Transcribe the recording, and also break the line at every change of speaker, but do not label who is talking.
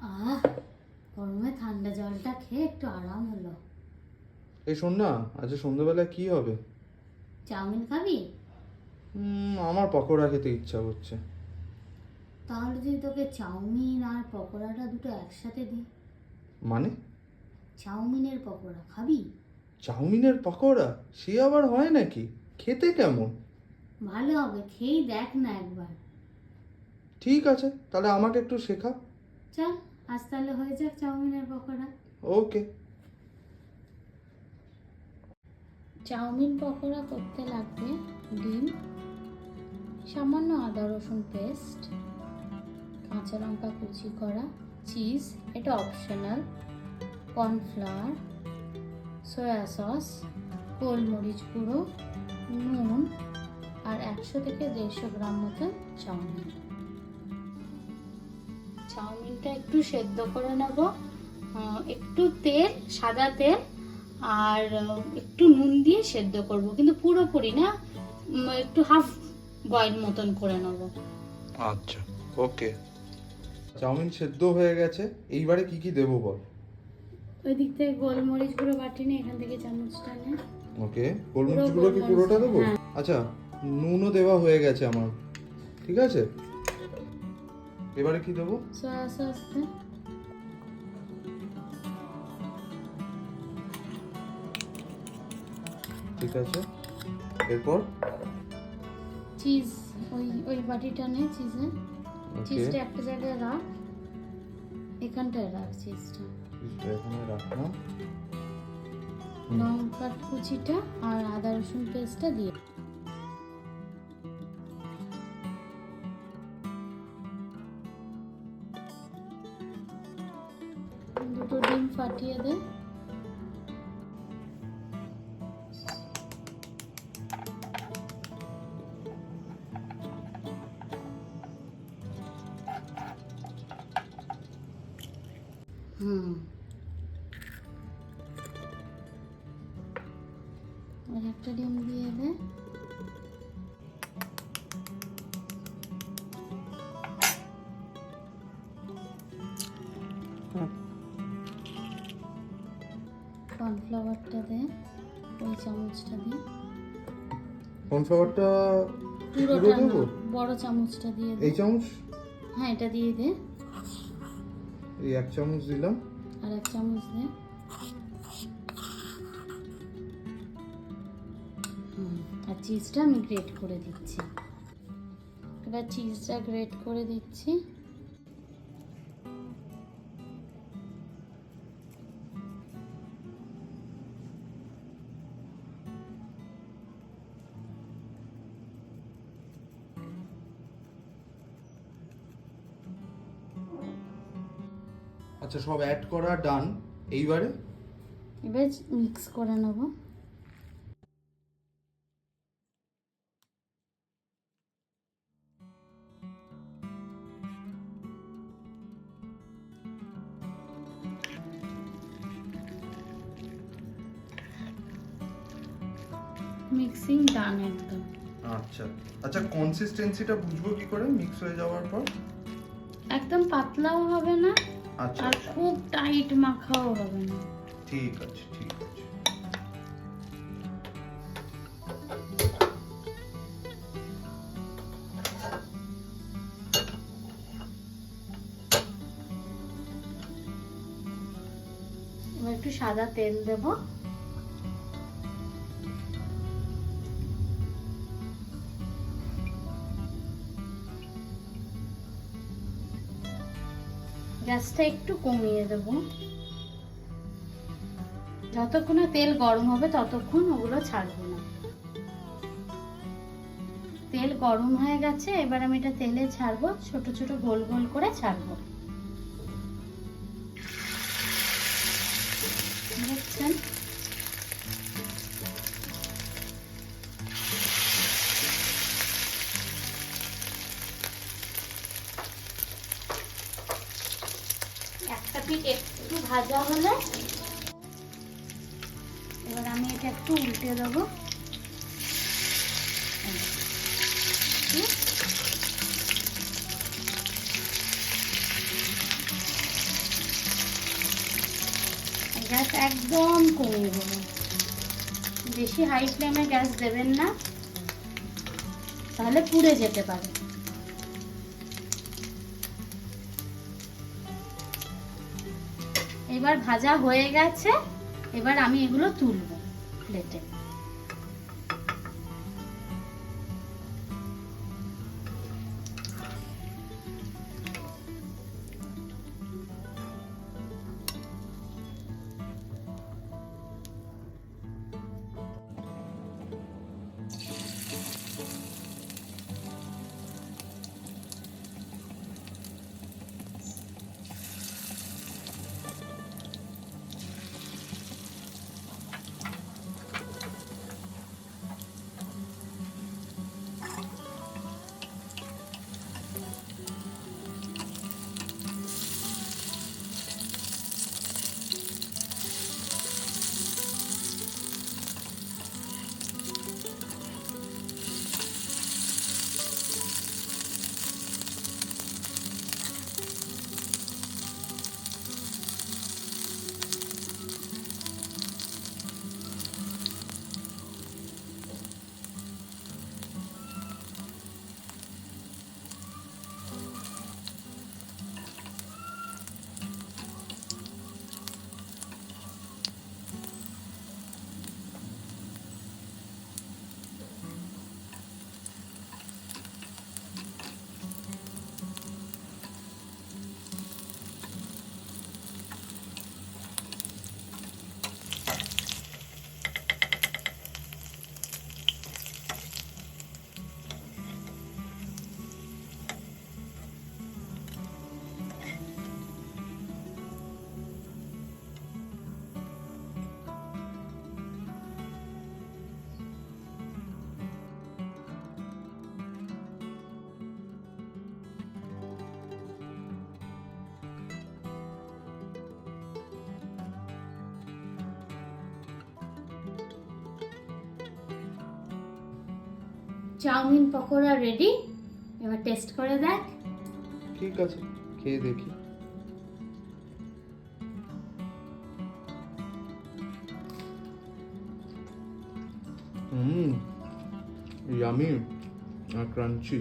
আহ, গরমে ঠান্ডা জলটা খেয়ে একটু আরাম হলো।
এই শোন না, আজ সন্ধ্যাবেলায় কি হবে?
চাউমিন খাবি?
আমার পকোড়া খেতে ইচ্ছা করছে।
তাহলে যদি তোকে চাউমিন আর পকোড়াটা দুটো একসাথে দিই।
মানে?
চাউমিনের পকোড়া খাবি?
চাউমিনের পকোড়া? সে আবার হয় নাকি? খেতে কেমন?
ভালো হবে, খেয়েই দেখ না একবার।
ঠিক আছে, তাহলে আমাকে একটু শেখা।
চল, আজ তাহলে হয়ে যাক চাউমিনের পকোড়া।
ওকে।
চাউমিন পকোড়া করতে লাগবে ডিম, সামান্য আদা রসুন পেস্ট, কাঁচা লঙ্কা কুচি করা, চিজ, এটা অপশনাল, কর্নফ্লাওয়ার, সয়া সস, গোলমরিচ গুঁড়ো, নুন আর 100 থেকে 150 গ্রাম মতো চাউমিন। চাউমিনটা একটু সেদ্ধ করে নেব, একটু তেল, সাদা তেল আর একটু নুন দিয়ে সেদ্ধ করব, কিন্তু পুরোপুরি না, একটু হাফ বয়েল মতন করে নেব।
আচ্ছা, ওকে। চাউমিন সেদ্ধ হয়ে গেছে, এইবারে কি কি দেবো বল?
ওই দিক থেকে গোলমরিচ গুঁড়ো বাটি নিয়ে এখান থেকে চামচটা নে।
ওকে, গোলমরিচ গুঁড়ো কি পুরোটা দেবো?
হ্যাঁ।
আচ্ছা, নুনও দেওয়া হয়ে গেছে আমার, ঠিক আছে। এবারে কি দেবো?
সয়া সস দে।
ঠিক আছে, এরপর?
চিজ, ওই ওই বাটিটা নে, চিজে
ওকে,
চিজটা একটা জায়গায় রাখ, এখানটায় রাখ চিজটা।
এখানে রাখলাম।
লঙ্কার কুচিটা আর আদা রসুন পেস্টটা দিয়ে দুটো ডিম ফাটিয়ে দে। আর একটা ডিম দিয়ে দে। কর্নফ্লাওয়ারটা দে, ওই চামচটা দিয়ে।
কর্নফ্লাওয়ারটা
পুরোটা না,
দেবো?
বড় চামচটা দিয়ে দে।
এই চামচ?
হ্যাঁ, এটা দিয়ে দে।
এই 1 চামচ দিলাম।
আর 1 চামচ দে। আর চিজটা আমি গ্রেট করে দিচ্ছি। এবার চিজটা গ্রেট করে দিচ্ছি।
আচ্ছা, সব অ্যাড করা ডান। এইবারে
এবার মিক্স করে নেব। মিক্সিং ডান একদম।
আচ্ছা আচ্ছা, কনসিস্টেন্সিটা বুঝবো কি করে মিক্স হয়ে যাওয়ার পর?
একদম পাতলাও হবে না,
আচ্ছা
আর
আচ্ছা,
খুব টাইট মাখাও হবে না।
ঠিক আছে ঠিক আছে।
এবার একটু সাদা তেল দেব। গ্যাসটা একটু কমিয়ে দেব। যতক্ষণ না তেল গরম হবে ততক্ষণ ওগুলো ছাড়বো না। তেল গরম হয়ে গেছে, এবার আমি এটা তেলে ছাড়বো, ছোট ছোট গোল গোল করে ছাড়বো। দেখছেন? একটা পিঠ একটু ভাজা হলে এবার আমি এটা একটু উল্টে দেবো। গ্যাস একদম কমিয়ে দেবেন, বেশি হাই ফ্লেমে গ্যাস দেবেন না, তাহলে পুড়ে যেতে পারে। এবার ভাজা হয়ে গেছে, এবার আমি এগুলো তুলবো প্লেটে। চাউমিন পকোড়া রেডি, এবার টেস্ট করে দেখ।
ঠিক আছে, খেয়ে দেখি। ইয়ামি আর ক্রাঞ্চি।